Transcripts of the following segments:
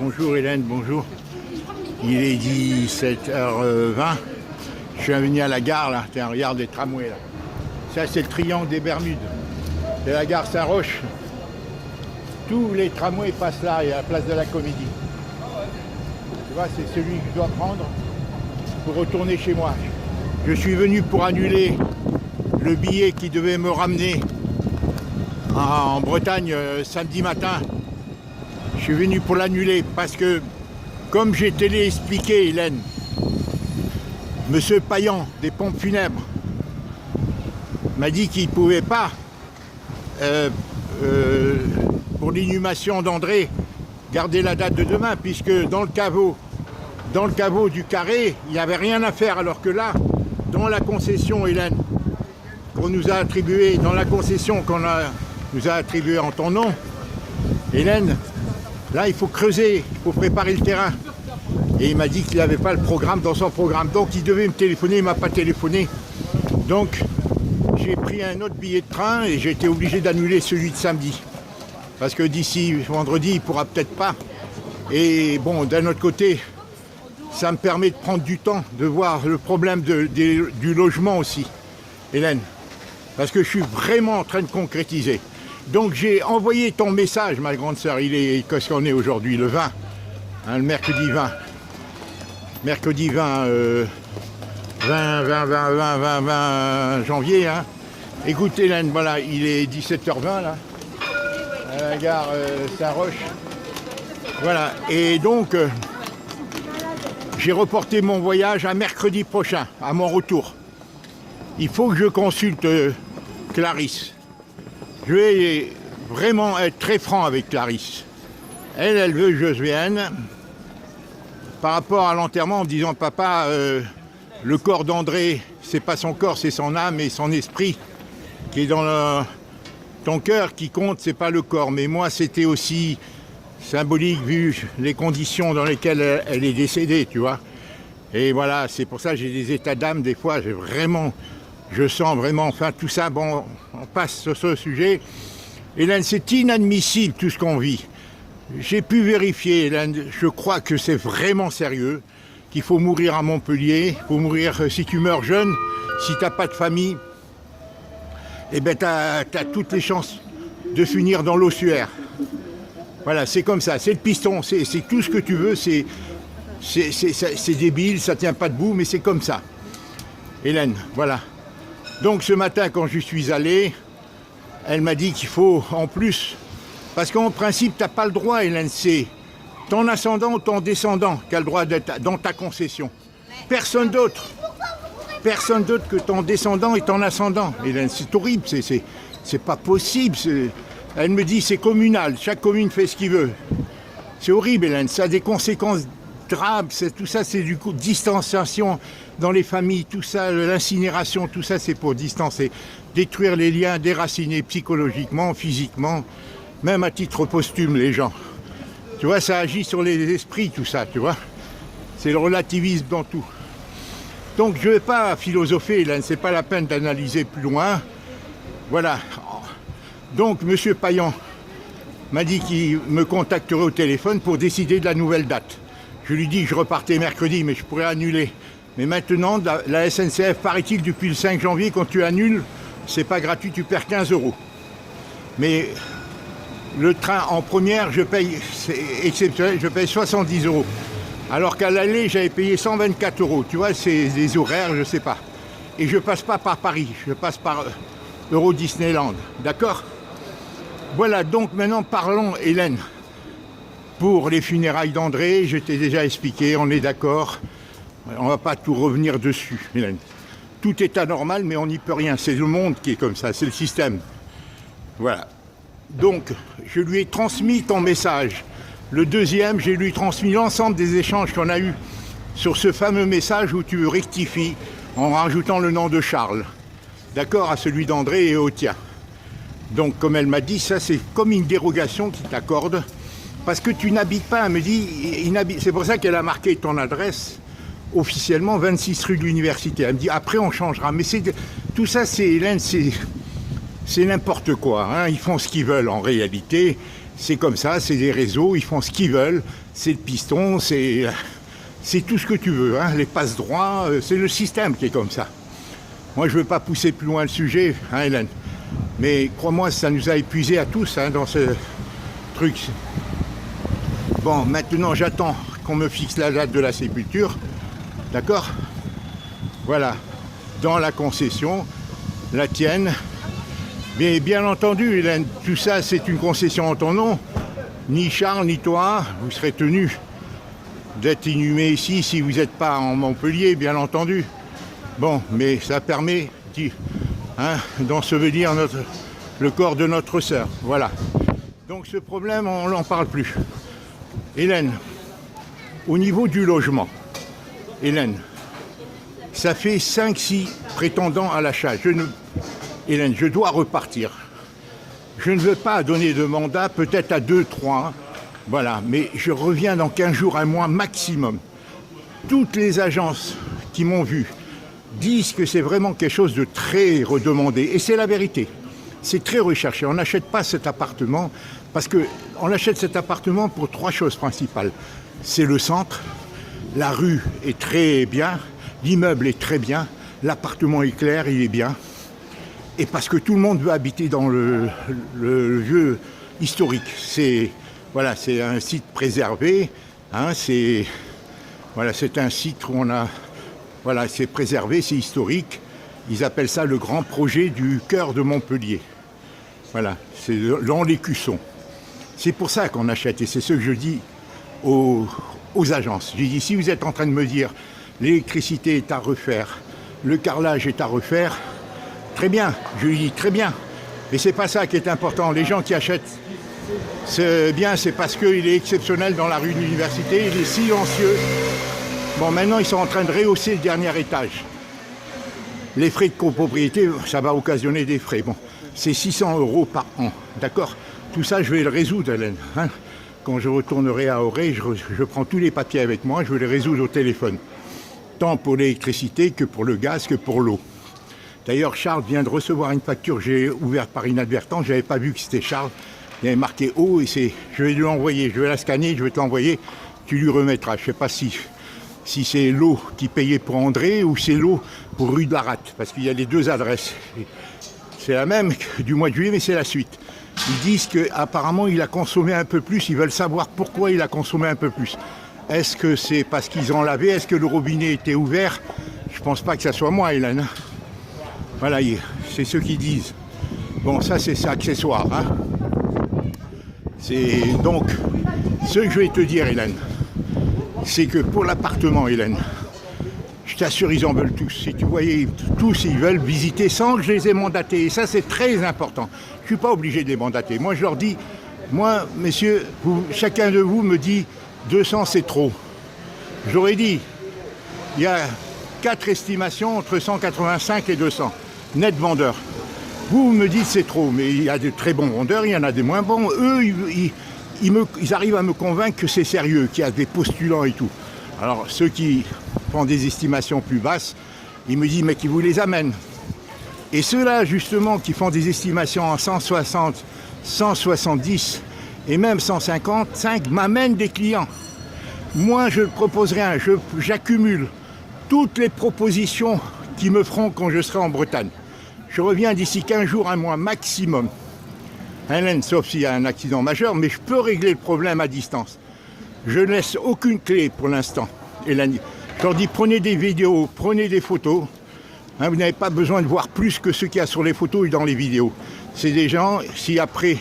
Bonjour Hélène, bonjour. Il est 17h20. Je suis venu à la gare là. Tiens, regarde les tramways là. Ça c'est le triangle des Bermudes. C'est la gare Saint-Roch. Tous les tramways passent là et à la place de la Comédie. Tu vois, c'est celui que je dois prendre pour retourner chez moi. Je suis venu pour annuler le billet qui devait me ramener en Bretagne samedi matin. Je suis venu pour l'annuler parce que, comme j'ai expliqué, Hélène, Monsieur Payan des pompes funèbres m'a dit qu'il ne pouvait pas, pour l'inhumation d'André, garder la date de demain, puisque dans le caveau du carré, il n'y avait rien à faire, alors que là, dans la concession, Hélène, qu'on nous a attribuée, dans la concession nous a attribuée en ton nom, Hélène, là, il faut creuser, il faut préparer le terrain. Et il m'a dit qu'il n'avait pas le programme dans son programme. Donc, il devait me téléphoner, il ne m'a pas téléphoné. Donc, j'ai pris un autre billet de train et j'ai été obligé d'annuler celui de samedi. Parce que d'ici vendredi, il ne pourra peut-être pas. Et bon, d'un autre côté, ça me permet de prendre du temps, de voir le problème du logement aussi, Hélène. Parce que je suis vraiment en train de concrétiser. Donc j'ai envoyé ton message, ma grande sœur, qu'est-ce qu'on est aujourd'hui, le 20, hein, le mercredi 20. Mercredi 20, 20 janvier. Hein. Écoute Hélène, voilà, il est 17h20 là, à la gare Saint-Roch. Voilà, et donc j'ai reporté mon voyage à mercredi prochain, à mon retour. Il faut que je consulte Clarisse. Je vais vraiment être très franc avec Clarisse. Elle veut que je vienne par rapport à l'enterrement en disant papa, le corps d'André, c'est pas son corps, c'est son âme et son esprit qui est dans ton cœur qui compte, c'est pas le corps. Mais moi, c'était aussi symbolique vu les conditions dans lesquelles elle est décédée, tu vois. Et voilà, c'est pour ça que j'ai des états d'âme des fois, je sens vraiment, enfin tout ça, bon, on passe sur ce sujet. Hélène, c'est inadmissible tout ce qu'on vit. J'ai pu vérifier, Hélène, je crois que c'est vraiment sérieux, qu'il faut mourir à Montpellier, il faut mourir si tu meurs jeune, si tu n'as pas de famille, eh bien tu as toutes les chances de finir dans l'ossuaire. Voilà, c'est comme ça, c'est le piston, c'est tout ce que tu veux, c'est débile, ça ne tient pas debout, mais c'est comme ça. Hélène, voilà. Donc ce matin, quand je suis allé, elle m'a dit qu'il faut en plus, parce qu'en principe, tu n'as pas le droit, Hélène, c'est ton ascendant ou ton descendant qui a le droit d'être dans ta concession. Personne d'autre que ton descendant et ton ascendant. Hélène, c'est horrible, c'est pas possible. Elle me dit c'est communal, chaque commune fait ce qu'il veut. C'est horrible, Hélène, ça a des conséquences graves, tout ça c'est du coup distanciation dans les familles, tout ça, l'incinération, tout ça c'est pour distancer, détruire les liens, déraciner psychologiquement, physiquement, même à titre posthume les gens. Tu vois, ça agit sur les esprits tout ça, tu vois. C'est le relativisme dans tout. Donc je ne vais pas philosopher, Hélène, c'est pas la peine d'analyser plus loin. Voilà. Donc M. Payan m'a dit qu'il me contacterait au téléphone pour décider de la nouvelle date. Je lui dis que je repartais mercredi, mais je pourrais annuler. Mais maintenant, la SNCF, paraît-il, depuis le 5 janvier, quand tu annules, c'est pas gratuit, tu perds 15 €. Mais le train en première, je paye, c'est exceptionnel, je paye 70 €. Alors qu'à l'aller, j'avais payé 124 €. Tu vois, c'est des horaires, je sais pas. Et je passe pas par Paris, je passe par Euro Disneyland. D'accord ? Voilà, donc maintenant parlons, Hélène. Pour les funérailles d'André, je t'ai déjà expliqué, on est d'accord. On ne va pas tout revenir dessus, Hélène. Tout est anormal, mais on n'y peut rien. C'est le monde qui est comme ça, c'est le système. Voilà. Donc, je lui ai transmis ton message. Le deuxième, je lui ai transmis l'ensemble des échanges qu'on a eus sur ce fameux message où tu rectifies en rajoutant le nom de Charles. D'accord, à celui d'André et au tien. Donc, comme elle m'a dit, ça c'est comme une dérogation qui t'accorde. Parce que tu n'habites pas, elle me dit, c'est pour ça qu'elle a marqué ton adresse officiellement 26 rue de l'Université. Elle me dit, après on changera. Mais tout ça, c'est Hélène, c'est n'importe quoi. Hein. Ils font ce qu'ils veulent en réalité. C'est comme ça, c'est des réseaux, ils font ce qu'ils veulent, c'est le piston, c'est tout ce que tu veux, hein, les passes droits, c'est le système qui est comme ça. Moi, je ne veux pas pousser plus loin le sujet, hein, Hélène, mais crois-moi, ça nous a épuisés à tous, hein, dans ce truc. Bon, maintenant, j'attends qu'on me fixe la date de la sépulture, d'accord? Voilà, dans la concession, la tienne. Mais bien entendu, Hélène, tout ça, c'est une concession en ton nom. Ni Charles, ni toi, vous serez tenus d'être inhumés ici si vous n'êtes pas en Montpellier, bien entendu. Bon, mais ça permet d'ensevelir le corps de notre sœur. Voilà. Donc ce problème, on n'en parle plus. Hélène, au niveau du logement, Hélène, ça fait 5-6 prétendants à l'achat. Hélène, je dois repartir. Je ne veux pas donner de mandat, peut-être à 2-3, voilà, mais je reviens dans 15 jours, un mois maximum. Toutes les agences qui m'ont vu disent que c'est vraiment quelque chose de très redemandé, et c'est la vérité. C'est très recherché. On n'achète pas cet appartement, parce qu'on achète cet appartement pour 3 choses principales. C'est le centre, la rue est très bien, l'immeuble est très bien, l'appartement est clair, il est bien. Et parce que tout le monde veut habiter dans le lieu historique. C'est un site préservé. Hein, c'est un site où c'est préservé, c'est historique. Ils appellent ça le grand projet du cœur de Montpellier. Voilà, c'est dans l'Écusson. C'est pour ça qu'on achète, et c'est ce que je dis aux agences. J'ai dit, si vous êtes en train de me dire l'électricité est à refaire, le carrelage est à refaire, très bien, je lui dis très bien. Mais c'est pas ça qui est important. Les gens qui achètent ce bien, c'est parce qu'il est exceptionnel dans la rue de l'Université, il est silencieux. Bon, maintenant, ils sont en train de rehausser le dernier étage. Les frais de copropriété, ça va occasionner des frais. Bon, c'est 600 € par an, d'accord? Tout ça, je vais le résoudre, Hélène. Hein, quand je retournerai à Auray, je prends tous les papiers avec moi, je vais les résoudre au téléphone. Tant pour l'électricité que pour le gaz, que pour l'eau. D'ailleurs, Charles vient de recevoir une facture que j'ai ouverte par inadvertance. Je n'avais pas vu que c'était Charles. Il y avait marqué eau et je vais lui envoyer. Je vais la scanner, je vais te l'envoyer. Tu lui remettras. Je ne sais pas si c'est l'eau qui payait pour André ou c'est l'eau pour rue de la Rate. Parce qu'il y a les 2 adresses. C'est la même du mois de juillet, mais c'est la suite. Ils disent qu'apparemment, il a consommé un peu plus. Ils veulent savoir pourquoi il a consommé un peu plus. Est-ce que c'est parce qu'ils ont lavé? Est-ce que le robinet était ouvert? Je ne pense pas que ça soit moi, Hélène. Voilà, c'est ce qu'ils disent. Bon, ça, c'est accessoire. Hein. Donc, ce que je vais te dire, Hélène, c'est que pour l'appartement, Hélène, je t'assure, ils en veulent tous. Si tu voyais, tous, ils veulent visiter sans que je les ai mandatés. Et ça, c'est très important. Je ne suis pas obligé de les mandater. Moi, je leur dis, moi, messieurs, chacun de vous me dit 200, c'est trop. J'aurais dit, il y a 4 estimations entre 185 et 200. Net vendeur. Vous me dites c'est trop, mais il y a de très bons vendeurs, il y en a des moins bons. Eux, ils arrivent à me convaincre que c'est sérieux, qu'il y a des postulants et tout. Alors, ceux qui font des estimations plus basses, ils me disent, mais qui vous les amènent. Et ceux-là, justement, qui font des estimations en 160, 170 et même 155, m'amènent des clients. Moi, je ne propose rien, j'accumule toutes les propositions qui me feront quand je serai en Bretagne. Je reviens d'ici 15 jours, un mois maximum. Hélène, sauf s'il y a un accident majeur, mais je peux régler le problème à distance. Je ne laisse aucune clé pour l'instant. Hélène, je leur dis, prenez des vidéos, prenez des photos. Hein, vous n'avez pas besoin de voir plus que ce qu'il y a sur les photos et dans les vidéos. C'est des gens, si après,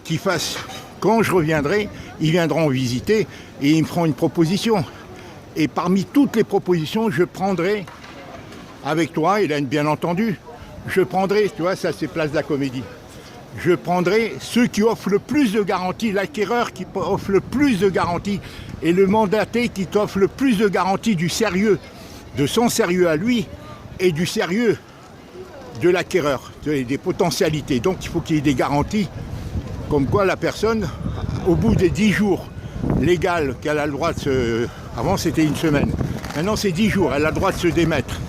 qu'ils fassent, quand je reviendrai, ils viendront visiter et ils me feront une proposition. Et parmi toutes les propositions, je prendrai, avec toi, Hélène, bien entendu, je prendrai, tu vois, ça c'est Place de la Comédie, je prendrai ceux qui offrent le plus de garanties, l'acquéreur qui offre le plus de garanties et le mandaté qui t'offre le plus de garanties du sérieux, de son sérieux à lui et du sérieux de l'acquéreur, des potentialités. Donc il faut qu'il y ait des garanties comme quoi la personne, au bout des 10 jours légal qu'elle a le droit de se... Avant c'était une semaine, maintenant c'est 10 jours, elle a le droit de se démettre,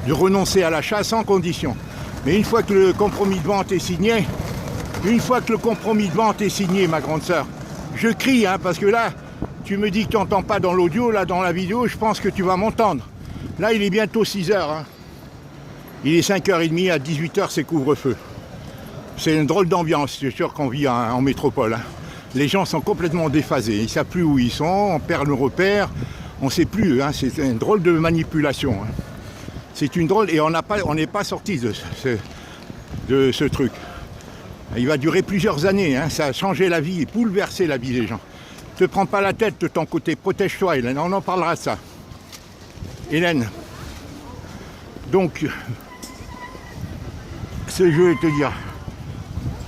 de renoncer à l'achat sans condition. Mais une fois que le compromis de vente est signé, Une fois que le compromis de vente est signé, ma grande sœur, je crie, hein, parce que là, tu me dis que tu n'entends pas dans l'audio, là, dans la vidéo, je pense que tu vas m'entendre. Là, il est bientôt 6 heures. Hein. Il est 5h30, à 18h, c'est couvre-feu. C'est une drôle d'ambiance, c'est sûr qu'on vit en métropole. Hein. Les gens sont complètement déphasés, ils ne savent plus où ils sont, on perd le repère, on ne sait plus, hein. C'est une drôle de manipulation. Hein. C'est une drôle, et on n'est pas sorti de ce truc. Il va durer plusieurs années, hein. Ça a changé la vie et bouleversé la vie des gens. Ne te prends pas la tête de ton côté, protège-toi Hélène, on en parlera de ça. Hélène, donc, ce que je vais te dire,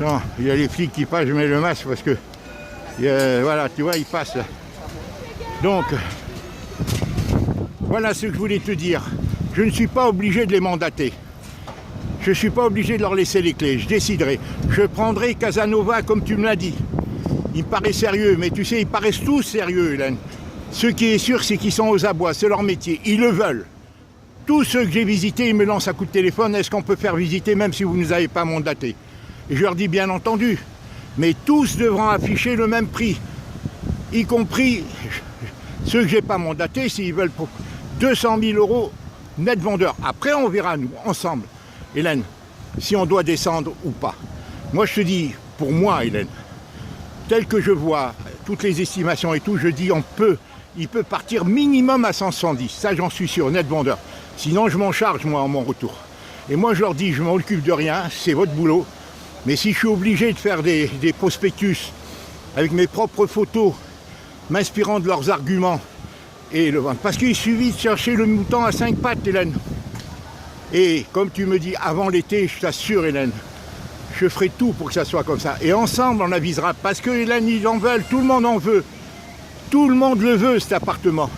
non, il y a les flics qui passent, je mets le masque parce que, voilà, tu vois, ils passent là. Donc, voilà ce que je voulais te dire. Je ne suis pas obligé de les mandater. Je ne suis pas obligé de leur laisser les clés, je déciderai. Je prendrai Casanova comme tu me l'as dit. Il me paraît sérieux, mais tu sais, ils paraissent tous sérieux, Hélène. Ce qui est sûr, c'est qu'ils sont aux abois, c'est leur métier, ils le veulent. Tous ceux que j'ai visités, ils me lancent un coup de téléphone, est-ce qu'on peut faire visiter même si vous ne nous avez pas mandaté? Et je leur dis bien entendu, mais tous devront afficher le même prix, y compris ceux que je n'ai pas mandatés, s'ils veulent pour 200 000 € net vendeur. Après, on verra, nous, ensemble, Hélène, si on doit descendre ou pas. Moi, je te dis, pour moi, Hélène, tel que je vois, toutes les estimations et tout, je dis, il peut partir minimum à 170, ça j'en suis sûr, net vendeur. Sinon, je m'en charge, moi, en mon retour. Et moi, je leur dis, je ne m'occupe de rien, c'est votre boulot. Mais si je suis obligé de faire des prospectus avec mes propres photos, m'inspirant de leurs arguments, et le vendre, parce qu'il suffit de chercher le mouton à 5 pattes, Hélène. Et comme tu me dis, avant l'été, je t'assure, Hélène, je ferai tout pour que ça soit comme ça. Et ensemble, on avisera. Parce que, Hélène, ils en veulent, tout le monde en veut. Tout le monde le veut, cet appartement.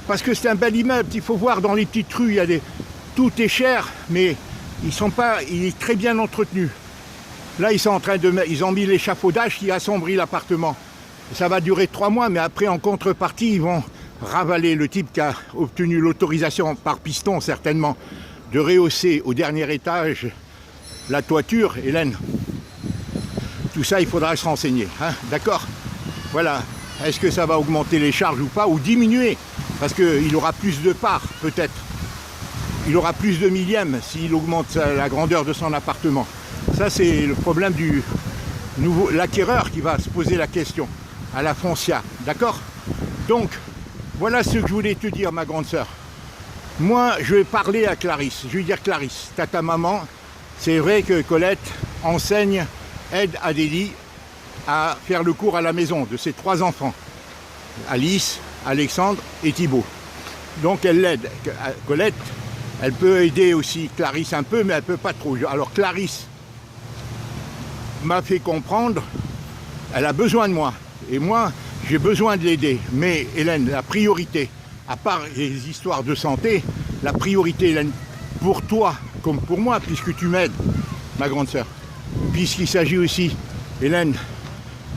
Parce que c'est un bel immeuble. Il faut voir dans les petites rues, il y a tout est cher, mais il est très bien entretenu. Là, ils sont en train ils ont mis l'échafaudage qui assombrit l'appartement. Ça va durer 3 mois, mais après, en contrepartie, ils vont ravaler le type qui a obtenu l'autorisation par piston, certainement, de rehausser au dernier étage la toiture, Hélène. Tout ça, il faudra se renseigner, hein, d'accord? Voilà. Est-ce que ça va augmenter les charges ou pas, ou diminuer? Parce qu'il aura plus de parts, peut-être. Il aura plus de millièmes s'il augmente la grandeur de son appartement. Ça, c'est le problème du l'acquéreur qui va se poser la question, à la foncière, d'accord? Donc, voilà ce que je voulais te dire, ma grande sœur. Moi, je vais parler à Clarisse. Je vais dire, Clarisse, t'as ta maman. C'est vrai que Colette enseigne, aide Adélie à faire le cours à la maison de ses 3 enfants. Alice, Alexandre et Thibaut. Donc elle l'aide. Colette, elle peut aider aussi Clarisse un peu, mais elle ne peut pas trop. Alors Clarisse m'a fait comprendre, elle a besoin de moi. Et moi, j'ai besoin de l'aider. Mais Hélène, la priorité, à part les histoires de santé, la priorité, Hélène, pour toi comme pour moi, puisque tu m'aides, ma grande sœur, puisqu'il s'agit aussi, Hélène,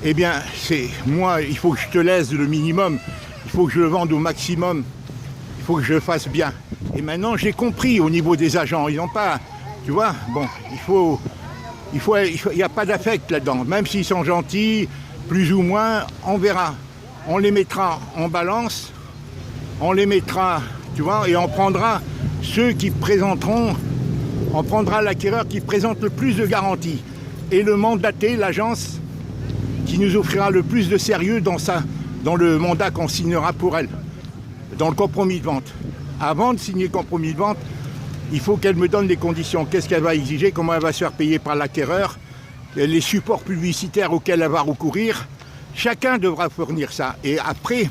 eh bien, c'est moi, il faut que je te laisse le minimum, il faut que je le vende au maximum, il faut que je le fasse bien. Et maintenant, j'ai compris au niveau des agents, ils n'ont pas, tu vois, bon, il n'y a pas d'affect là-dedans, même s'ils sont gentils, plus ou moins, on verra. On les mettra en balance, on les mettra, tu vois, et on prendra ceux qui présenteront, on prendra l'acquéreur qui présente le plus de garanties et le mandaté, l'agence qui nous offrira le plus de sérieux dans le mandat qu'on signera pour elle, dans le compromis de vente. Avant de signer le compromis de vente, il faut qu'elle me donne les conditions, qu'est-ce qu'elle va exiger, comment elle va se faire payer par l'acquéreur, les supports publicitaires auxquels elle va recourir. Chacun devra fournir ça. Et après,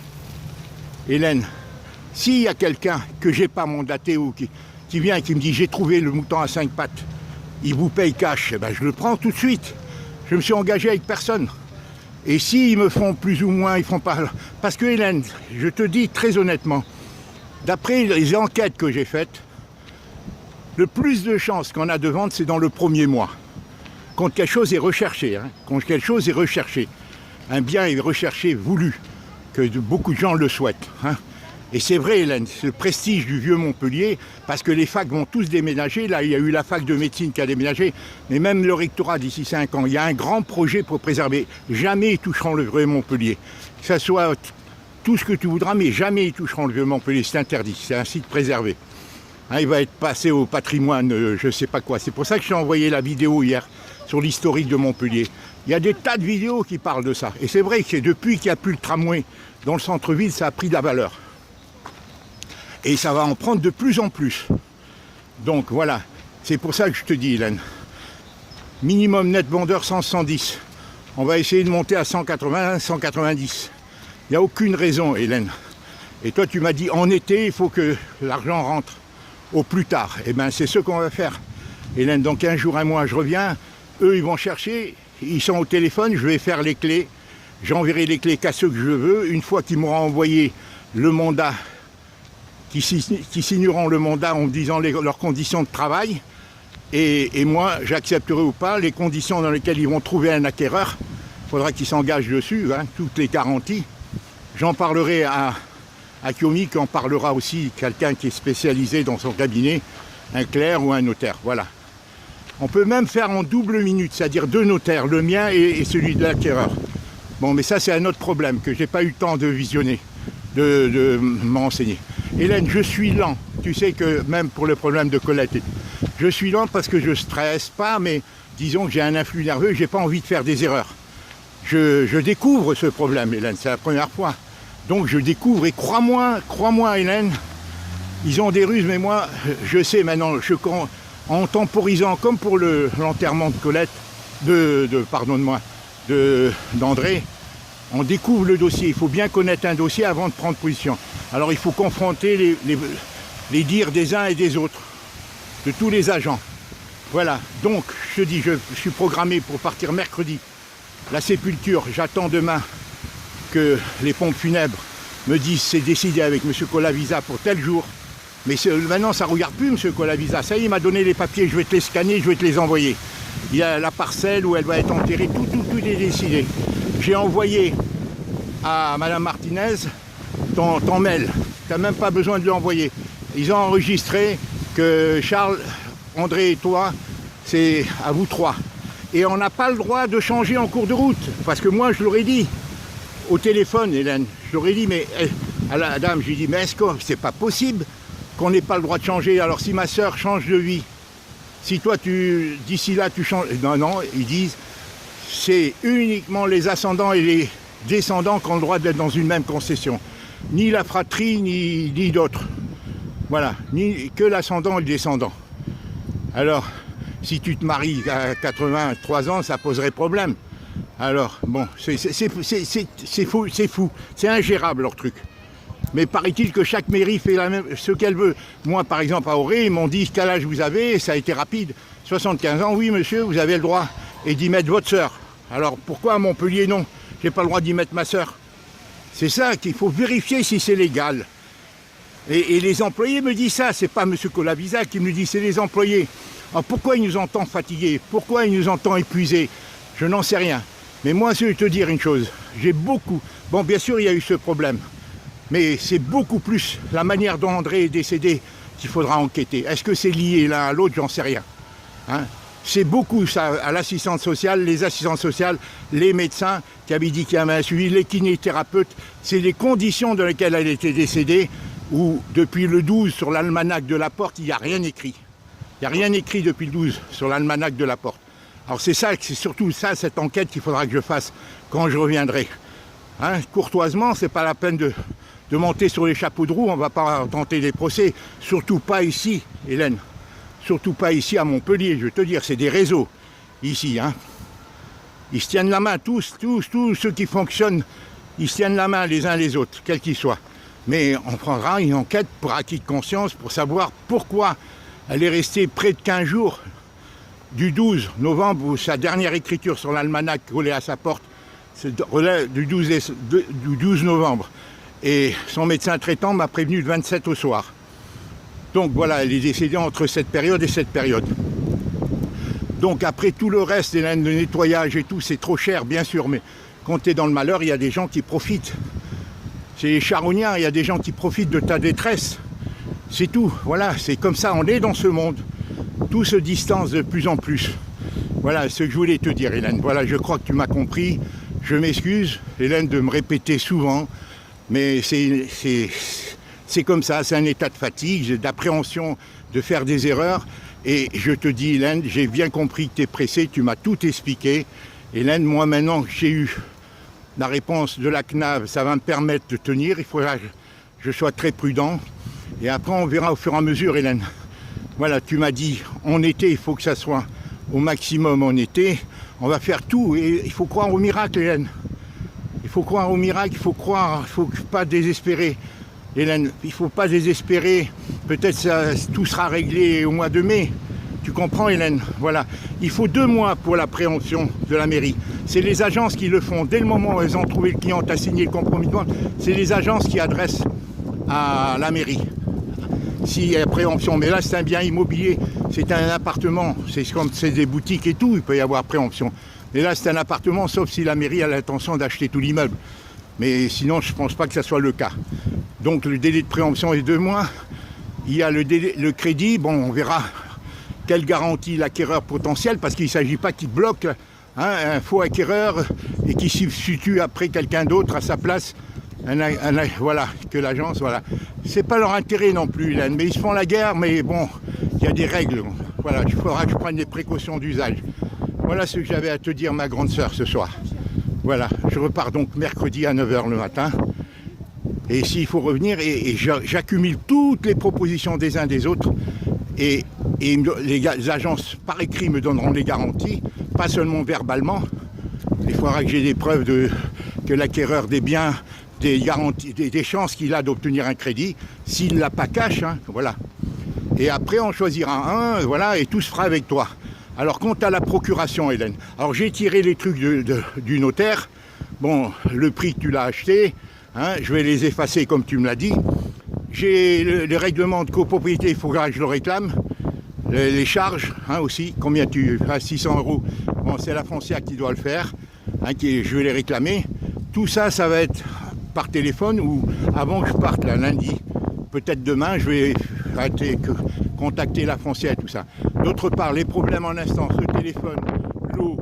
Hélène, s'il y a quelqu'un que je n'ai pas mandaté ou qui vient et qui me dit j'ai trouvé le mouton à 5 pattes, il vous paye cash, eh ben, je le prends tout de suite. Je me suis engagé avec personne. Et s'ils me font plus ou moins, ils font pas... Parce que Hélène, je te dis très honnêtement, d'après les enquêtes que j'ai faites, le plus de chances qu'on a de vendre, c'est dans le premier mois. Quand quelque chose est recherché, hein, quand quelque chose est recherché, un bien est recherché, voulu, que beaucoup de gens le souhaitent. Hein. Et c'est vrai, Hélène, c'est le prestige du vieux Montpellier, parce que les facs vont tous déménager. Là, il y a eu la fac de médecine qui a déménagé, mais même le rectorat d'ici 5 ans. Il y a un grand projet pour préserver. Jamais ils toucheront le vieux Montpellier. Que ça soit tout ce que tu voudras, mais jamais ils toucheront le vieux Montpellier. C'est interdit, c'est un site préservé. Hein, il va être passé au patrimoine, je ne sais pas quoi. C'est pour ça que je t'ai envoyé la vidéo hier sur l'historique de Montpellier. Il y a des tas de vidéos qui parlent de ça. Et c'est vrai que depuis qu'il n'y a plus le tramway dans le centre-ville, ça a pris de la valeur. Et ça va en prendre de plus en plus. Donc voilà, c'est pour ça que je te dis, Hélène. Minimum net vendeur 110. On va essayer de monter à 180, 190. Il n'y a aucune raison, Hélène. Et toi, tu m'as dit, en été, il faut que l'argent rentre au plus tard. Eh bien, c'est ce qu'on va faire. Hélène, dans 15 jours, un mois, je reviens. Eux, ils vont chercher. Ils sont au téléphone. Je vais faire les clés. J'enverrai les clés qu'à ceux que je veux. Une fois qu'ils m'auront envoyé le mandat, qui signeront le mandat en me disant leurs conditions de travail. Et moi, j'accepterai ou pas les conditions dans lesquelles ils vont trouver un acquéreur. Il faudra qu'ils s'engagent dessus, hein, toutes les garanties. J'en parlerai à Kiomi, qui en parlera aussi, quelqu'un qui est spécialisé dans son cabinet, un clerc ou un notaire. Voilà. On peut même faire en double minute, c'est-à-dire 2 notaires, le mien et celui de l'acquéreur. Bon, mais ça, c'est un autre problème que je n'ai pas eu le temps de visionner, de me renseigner. Hélène, je suis lent. Tu sais que même pour le problème de Colette, je suis lent parce que je ne stresse pas, mais disons que j'ai un influx nerveux, je n'ai pas envie de faire des erreurs. Je découvre ce problème, Hélène, c'est la première fois. Donc je découvre, et crois-moi, Hélène, ils ont des ruses, mais moi, je sais maintenant, en temporisant, comme pour l'enterrement de Colette, d'André, on découvre le dossier. Il faut bien connaître un dossier avant de prendre position. Alors il faut confronter les dires des uns et des autres, de tous les agents. Voilà, donc je te dis, je suis programmé pour partir mercredi. La sépulture, j'attends demain que les pompes funèbres me disent c'est décidé avec M. Colavisa pour tel jour. Mais maintenant ça ne regarde plus M. Colavisa. Ça y est, il m'a donné les papiers, je vais te les scanner, je vais te les envoyer. Il y a la parcelle où elle va être enterrée, tout est décidé. J'ai envoyé à Mme Martinez ton mail. Tu n'as même pas besoin de l'envoyer. Ils ont enregistré que Charles, André et toi, c'est à vous 3. Et on n'a pas le droit de changer en cours de route. Parce que moi, je l'aurais dit au téléphone, Hélène. Je l'aurais dit, mais à la dame, je lui ai dit, mais est-ce que c'est pas possible qu'on n'ait pas le droit de changer? Alors si ma soeur change de vie, si toi, d'ici là, tu changes... Non, ils disent, c'est uniquement les ascendants et les descendants qui ont le droit d'être dans une même concession. Ni la fratrie, ni d'autres. Voilà, ni que l'ascendant et le descendant. Alors, si tu te maries à 83 ans, ça poserait problème. Alors, bon, c'est fou, c'est ingérable leur truc. Mais paraît-il que chaque mairie fait ce qu'elle veut. Moi, par exemple, à Auray, ils m'ont dit quel âge vous avez, ça a été rapide. 75 ans, oui monsieur, vous avez le droit. Et d'y mettre votre sœur. Alors pourquoi à Montpellier, non? J'ai pas le droit d'y mettre ma sœur. C'est ça qu'il faut vérifier si c'est légal. Et les employés me disent ça, c'est pas M. Colavisa qui me dit, c'est les employés. Alors pourquoi ils nous entendent fatigués? Pourquoi ils nous entendent épuisés? Je n'en sais rien. Mais moi, je vais te dire une chose, j'ai beaucoup... Bon, bien sûr, il y a eu ce problème. Mais c'est beaucoup plus la manière dont André est décédé qu'il faudra enquêter. Est-ce que c'est lié l'un à l'autre? J'en sais rien. Hein? C'est beaucoup ça, à l'assistante sociale, les assistantes sociales, les médecins qui avaient dit qu'il y avait un suivi, les kinésithérapeutes. C'est les conditions dans lesquelles elle était décédée, où depuis le 12 sur l'almanach de la Porte, il n'y a rien écrit. Il n'y a rien écrit depuis le 12 sur l'almanach de la Porte. Alors c'est surtout ça, cette enquête qu'il faudra que je fasse quand je reviendrai. Hein, courtoisement, c'est pas la peine de monter sur les chapeaux de roue, on ne va pas tenter des procès, surtout pas ici, Hélène. Surtout pas ici à Montpellier, je veux te dire, c'est des réseaux, ici. Hein. Ils se tiennent la main, tous ceux qui fonctionnent, ils se tiennent la main les uns les autres, quels qu'ils soient. Mais on prendra une enquête pour acquis de conscience, pour savoir pourquoi elle est restée près de 15 jours, du 12 novembre, où sa dernière écriture sur l'almanach collée à sa porte, relève du 12 novembre. Et son médecin traitant m'a prévenu le 27 au soir. Donc voilà, elle est décédée entre cette période et cette période. Donc après tout le reste, le nettoyage et tout, c'est trop cher, bien sûr, mais quand tu es dans le malheur, il y a des gens qui profitent. C'est les charognards, il y a des gens qui profitent de ta détresse. C'est tout, voilà, c'est comme ça, on est dans ce monde. Tout se distance de plus en plus. Voilà ce que je voulais te dire, Hélène. Voilà, je crois que tu m'as compris. Je m'excuse, Hélène, de me répéter souvent, mais c'est comme ça, c'est un état de fatigue, d'appréhension de faire des erreurs. Et je te dis, Hélène, j'ai bien compris que tu es pressée, tu m'as tout expliqué. Hélène, moi maintenant que j'ai eu la réponse de la CNAV, ça va me permettre de tenir. Il faudra que je sois très prudent. Et après, on verra au fur et à mesure, Hélène. Voilà, tu m'as dit, en été, il faut que ça soit au maximum en été. On va faire tout et il faut croire au miracle, Hélène. Il faut croire au miracle, il faut croire, il ne faut pas désespérer. Hélène, il ne faut pas désespérer. Peut-être ça, tout sera réglé au mois de mai. Tu comprends, Hélène? Voilà. Il faut 2 mois pour la préemption de la mairie. C'est les agences qui le font. Dès le moment où elles ont trouvé le client, tu as signé le compromis de vente, c'est les agences qui adressent à la mairie. S'il y a préemption, mais là c'est un bien immobilier, c'est un appartement, c'est comme c'est des boutiques et tout, il peut y avoir préemption. Mais là c'est un appartement, sauf si la mairie a l'intention d'acheter tout l'immeuble. Mais sinon je ne pense pas que ça soit le cas. Donc le délai de préemption est 2 mois. Il y a le crédit, bon on verra quelle garantie l'acquéreur potentiel, parce qu'il ne s'agit pas qu'il bloque un faux acquéreur et qui substitue après quelqu'un d'autre à sa place. Voilà, que l'agence, voilà. C'est pas leur intérêt non plus, Hélène, mais ils se font la guerre, mais bon, il y a des règles. Voilà, il faudra que je prenne des précautions d'usage. Voilà ce que j'avais à te dire, ma grande sœur, ce soir. Voilà, je repars donc mercredi à 9 h le matin. Et s'il faut revenir, et j'accumule toutes les propositions des uns des autres, et les agences par écrit me donneront les garanties, pas seulement verbalement. Il faudra que j'ai des preuves que l'acquéreur des biens, des garanties, des chances qu'il a d'obtenir un crédit, s'il ne l'a pas cash, hein, voilà. Et après on choisira un, voilà, et tout se fera avec toi. Alors quant à la procuration, Hélène, alors j'ai tiré les trucs du notaire, bon, le prix que tu l'as acheté, hein, je vais les effacer comme tu me l'as dit. J'ai le règlement de copropriété, il faudra que je le réclame, les charges, hein, aussi, combien tu as, 600 €, bon, c'est la foncière qui doit le faire, hein, je vais les réclamer. Tout ça, ça va être par téléphone ou avant que je parte là, lundi. Peut-être demain, je vais contacter la foncière et tout ça. D'autre part, les problèmes en instance, le téléphone, l'eau,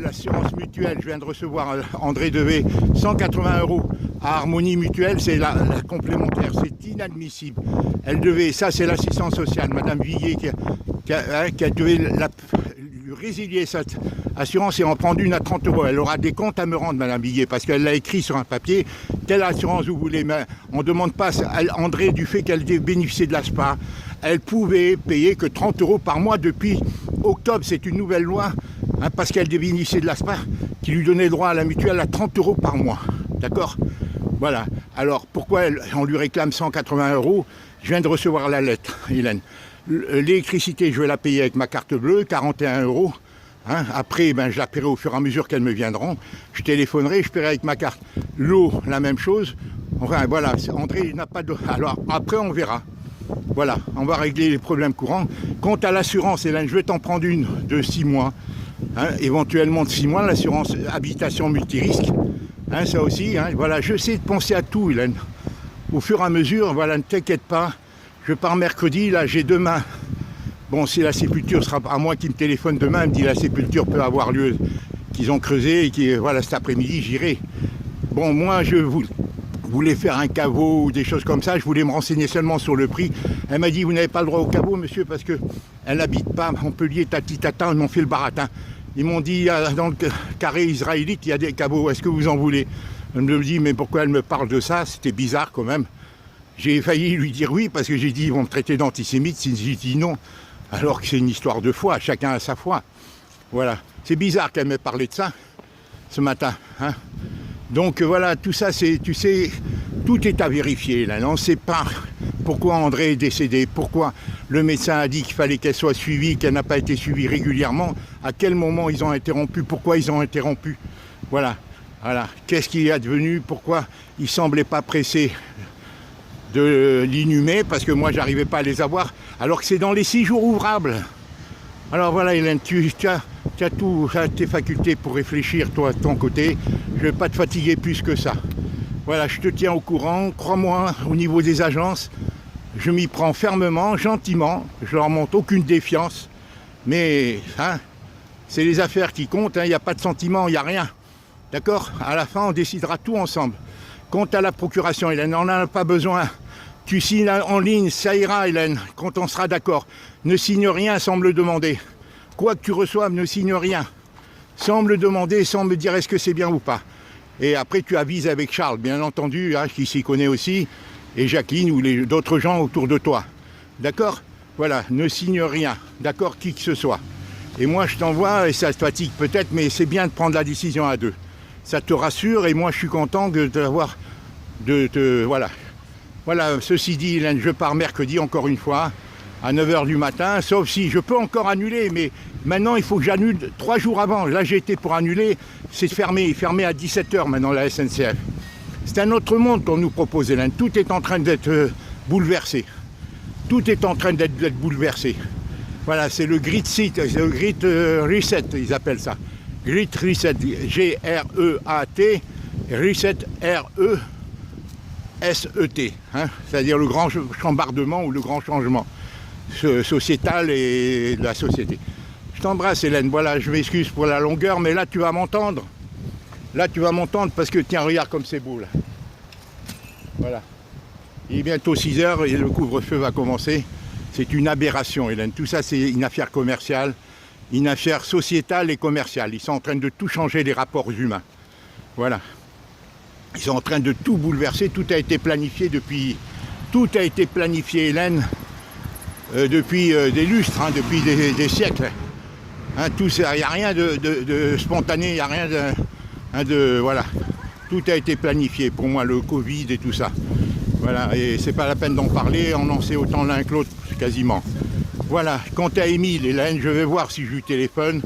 l'assurance mutuelle, je viens de recevoir André Devé, 180 € à Harmonie Mutuelle, c'est la complémentaire, c'est inadmissible. Elle devait, ça c'est l'assistance sociale, Madame Viguier qui devait lui résilier cette assurance et en prendre une à 30 €. Elle aura des comptes à me rendre, Madame Viguier, parce qu'elle l'a écrit sur un papier. Quelle assurance vous voulez? Mais on ne demande pas à André du fait qu'elle bénéficiait de l'ASPA. Elle pouvait payer que 30 € par mois depuis octobre. C'est une nouvelle loi, hein, parce qu'elle bénéficiait de l'ASPA qui lui donnait droit à la mutuelle à 30 € par mois. D'accord? Voilà. Alors pourquoi on lui réclame 180 €? Je viens de recevoir la lettre, Hélène. L'électricité, je vais la payer avec ma carte bleue, 41 €. Hein, après, ben, je la paierai au fur et à mesure qu'elles me viendront. Je téléphonerai, je paierai avec ma carte. L'eau, la même chose. Enfin, voilà, André n'a pas de... Alors, après, on verra. Voilà, on va régler les problèmes courants. Quant à l'assurance, Hélène, je vais t'en prendre une de 6 mois. Hein, éventuellement de 6 mois, l'assurance habitation multirisque. Hein, ça aussi, hein, voilà, je sais de penser à tout, Hélène. Au fur et à mesure, voilà, ne t'inquiète pas. Je pars mercredi, là, j'ai demain. Bon, si la sépulture sera, à moins qu'il me téléphone demain, il me dit la sépulture peut avoir lieu, qu'ils ont creusé et que voilà, cet après-midi, j'irai. Bon, moi, je voulais faire un caveau ou des choses comme ça, je voulais me renseigner seulement sur le prix. Elle m'a dit, vous n'avez pas le droit au caveau, monsieur, parce qu'elle n'habite pas Montpellier, Tati-Tatin, ils m'ont fait le baratin. Ils m'ont dit, dans le carré israélite, il y a des caveaux, est-ce que vous en voulez? Elle me dit, mais pourquoi elle me parle de ça? C'était bizarre quand même. J'ai failli lui dire oui, parce que j'ai dit, ils vont me traiter d'antisémite, si j'ai dit non. Alors que c'est une histoire de foi, chacun a sa foi. Voilà, c'est bizarre qu'elle m'ait parlé de ça ce matin. Hein. Donc voilà, tout ça, c'est, tu sais, tout est à vérifier là. On ne sait pas pourquoi André est décédé, pourquoi le médecin a dit qu'il fallait qu'elle soit suivie, qu'elle n'a pas été suivie régulièrement, à quel moment ils ont interrompu, pourquoi ils ont interrompu. Voilà, voilà. Qu'est-ce qui est advenu, pourquoi ils ne semblaient pas pressés de l'inhumer, parce que moi j'arrivais pas à les avoir, alors que c'est dans les 6 jours ouvrables. Alors voilà, Hélène, tu as tout, tes facultés pour réfléchir, toi, de ton côté. Je ne vais pas te fatiguer plus que ça. Voilà, je te tiens au courant. Crois-moi, au niveau des agences, je m'y prends fermement, gentiment. Je leur montre aucune défiance. Mais hein, c'est les affaires qui comptent. Il n'y a pas de sentiment, il n'y a rien. D'accord? À la fin, on décidera tout ensemble. Quant à la procuration, Hélène, on n'en a pas besoin. Tu signes en ligne, ça ira, Hélène, quand on sera d'accord. Ne signe rien sans me le demander. Quoi que tu reçoives, ne signe rien. Sans me le demander, sans me dire est-ce que c'est bien ou pas. Et après, tu avises avec Charles, bien entendu, hein, qui s'y connaît aussi, et Jacqueline ou d'autres gens autour de toi. D'accord? Voilà, ne signe rien. D'accord? Qui que ce soit. Et moi, je t'envoie, et ça te fatigue peut-être, mais c'est bien de prendre la décision à deux. Ça te rassure, et moi, je suis content d'avoir... Voilà. Voilà, ceci dit, Hélène, je pars mercredi, encore une fois, à 9h du matin, sauf si je peux encore annuler, mais maintenant, il faut que j'annule 3 jours avant. Là, j'ai été pour annuler, c'est fermé à 17h maintenant, la SNCF. C'est un autre monde qu'on nous propose, Hélène. Tout est en train d'être bouleversé. Tout est en train d'être bouleversé. Voilà, c'est le Grid Site, c'est le Grid Reset, ils appellent ça. Grid Reset, G-R-E-A-T, Reset, R-E-S-E-T, hein, c'est-à-dire le grand chambardement ou le grand changement sociétal et de la société. Je t'embrasse, Hélène, voilà, je m'excuse pour la longueur, mais là tu vas m'entendre. Là tu vas m'entendre parce que tiens, regarde comme c'est beau là. Voilà. Il est bientôt 6h et le couvre-feu va commencer. C'est une aberration, Hélène. Tout ça, c'est une affaire commerciale, une affaire sociétale et commerciale. Ils sont en train de tout changer, les rapports humains. Voilà. Ils sont en train de tout bouleverser. Tout a été planifié depuis... Tout a été planifié, Hélène, depuis des lustres, hein, depuis des siècles. Hein, il n'y a rien de spontané, il n'y a rien voilà. Tout a été planifié. Pour moi, le Covid et tout ça. Voilà, et c'est pas la peine d'en parler, on en sait autant l'un que l'autre, quasiment. Voilà, quant à Émile, Hélène, je vais voir si je lui téléphone.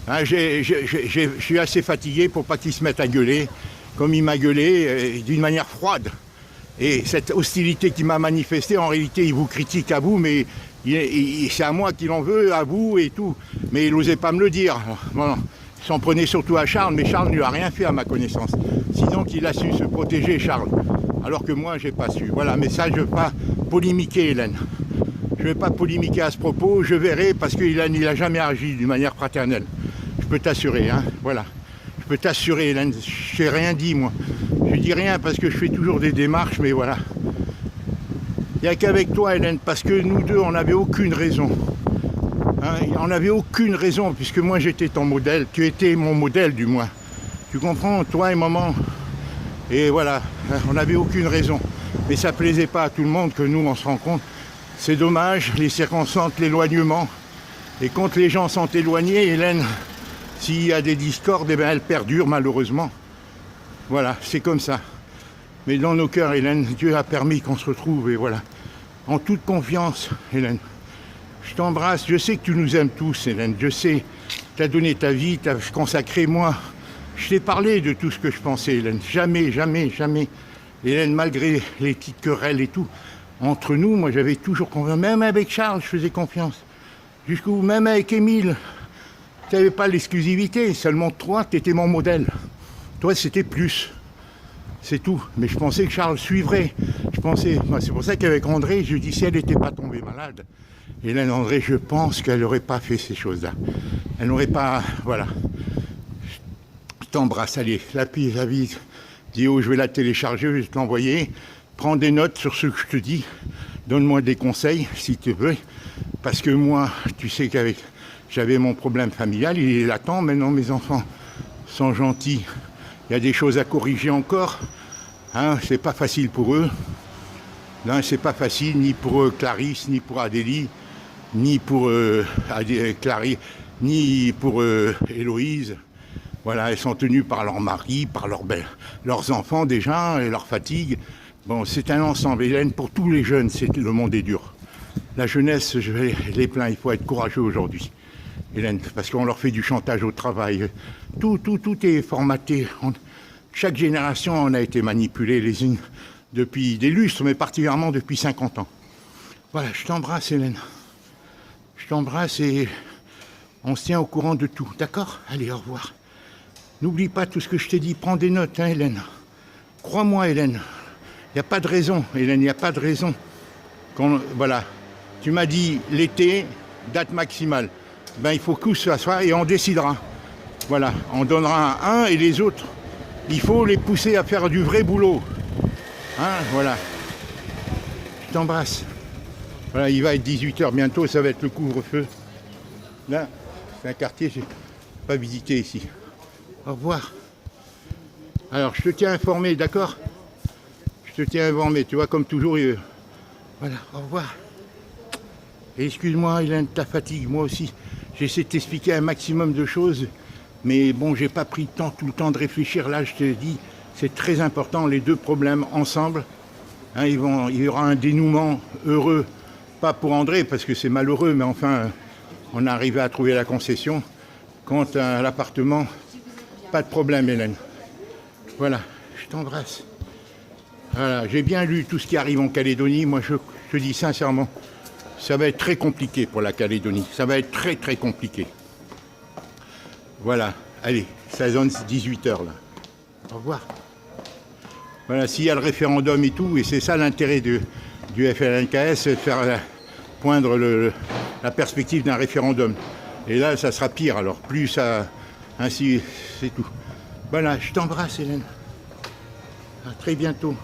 Hein, je suis assez fatigué pour pas qu'il se mette à gueuler, comme il m'a gueulé, d'une manière froide. Et cette hostilité qu'il m'a manifestée, en réalité, il vous critique à vous, mais c'est à moi qu'il en veut, à vous et tout. Mais il n'osait pas me le dire. Bon, il s'en prenait surtout à Charles, mais Charles ne lui a rien fait à ma connaissance. Sinon qu'il a su se protéger, Charles. Alors que moi, j'ai pas su. Voilà, mais ça, je ne veux pas polémiquer, Hélène. Je ne vais pas polémiquer à ce propos, je verrai, parce qu'il n'a jamais agi d'une manière fraternelle. Je peux t'assurer, hein, voilà. Je peux t'assurer, Hélène, je n'ai rien dit, moi. Je dis rien parce que je fais toujours des démarches, mais voilà. Il n'y a qu'avec toi, Hélène, parce que nous deux, on n'avait aucune raison. Hein, on n'avait aucune raison, puisque moi, j'étais ton modèle. Tu étais mon modèle, du moins. Tu comprends, toi et maman. Et voilà, on n'avait aucune raison. Mais ça ne plaisait pas à tout le monde que nous, on se rencontre. C'est dommage, les circonstances, l'éloignement. Et quand les gens sont éloignés, Hélène, s'il y a des discordes, eh bien, elles perdurent malheureusement. Voilà, c'est comme ça. Mais dans nos cœurs, Hélène, Dieu a permis qu'on se retrouve. Et voilà, en toute confiance, Hélène. Je t'embrasse, je sais que tu nous aimes tous, Hélène. Je sais, tu as donné ta vie, tu as consacré, moi. Je t'ai parlé de tout ce que je pensais, Hélène. Jamais, jamais, jamais. Hélène, malgré les petites querelles et tout, entre nous, moi, j'avais toujours confiance. Même avec Charles, je faisais confiance. Jusqu'où, même avec Émile, tu n'avais pas l'exclusivité. Seulement toi, tu étais mon modèle. Toi, c'était plus. C'est tout. Mais je pensais que Charles suivrait. Je pensais... C'est pour ça qu'avec André, je dis, si elle n'était pas tombée malade, Hélène André, je pense qu'elle n'aurait pas fait ces choses-là. Elle n'aurait pas... Voilà. T'embrasse, allez, la vie, dis oh, je vais la télécharger, je vais te l'envoyer, prends des notes sur ce que je te dis, donne-moi des conseils si tu veux, parce que moi, tu sais j'avais mon problème familial, il est latent, maintenant mes enfants sont gentils, il y a des choses à corriger encore, hein, c'est pas facile pour eux, non, c'est pas facile ni pour Clarisse, ni pour Adélie, ni pour Clarisse, ni pour Héloïse. Voilà, elles sont tenues par leur mari, par leurs enfants déjà, et leur fatigue. Bon, c'est un ensemble. Hélène, pour tous les jeunes, le monde est dur. La jeunesse, je les plains, il faut être courageux aujourd'hui. Hélène, parce qu'on leur fait du chantage au travail. Tout est formaté. Chaque génération en a été manipulée, les unes depuis des lustres, mais particulièrement depuis 50 ans. Voilà, je t'embrasse, Hélène. Je t'embrasse et on se tient au courant de tout. D'accord? Allez, au revoir. N'oublie pas tout ce que je t'ai dit. Prends des notes, hein, Hélène. Crois-moi, Hélène, il n'y a pas de raison, Hélène, il n'y a pas de raison. Voilà, tu m'as dit l'été, date maximale. Ben, il faut que ça soit et on décidera. Voilà, on donnera un et les autres, il faut les pousser à faire du vrai boulot. Hein, voilà. Je t'embrasse. Voilà, il va être 18h bientôt, ça va être le couvre-feu. Là, c'est un quartier que je n'ai pas visité ici. Au revoir. Alors, je te tiens informé, d'accord? Je te tiens informé, tu vois, comme toujours. Voilà, au revoir. Et excuse-moi, Hélène, ta fatigue, moi aussi. J'essaie de t'expliquer un maximum de choses, mais bon, j'ai pas pris tout le temps de réfléchir. Là, je te dis, c'est très important, les deux problèmes ensemble. Hein, il y aura un dénouement heureux, pas pour André, parce que c'est malheureux, mais enfin, on a arrivé à trouver la concession. Quant à l'appartement, pas de problème, Hélène. Voilà, je t'embrasse. Voilà, j'ai bien lu tout ce qui arrive en Calédonie. Moi, je te dis sincèrement, ça va être très compliqué pour la Calédonie. Ça va être très, très compliqué. Voilà, allez, ça donne 18h là. Au revoir. Voilà, s'il y a le référendum et tout, et c'est ça l'intérêt du FLNKS, c'est de faire poindre la perspective d'un référendum. Et là, ça sera pire alors. Plus ça... Ainsi, c'est tout. Voilà, je t'embrasse, Hélène. À très bientôt.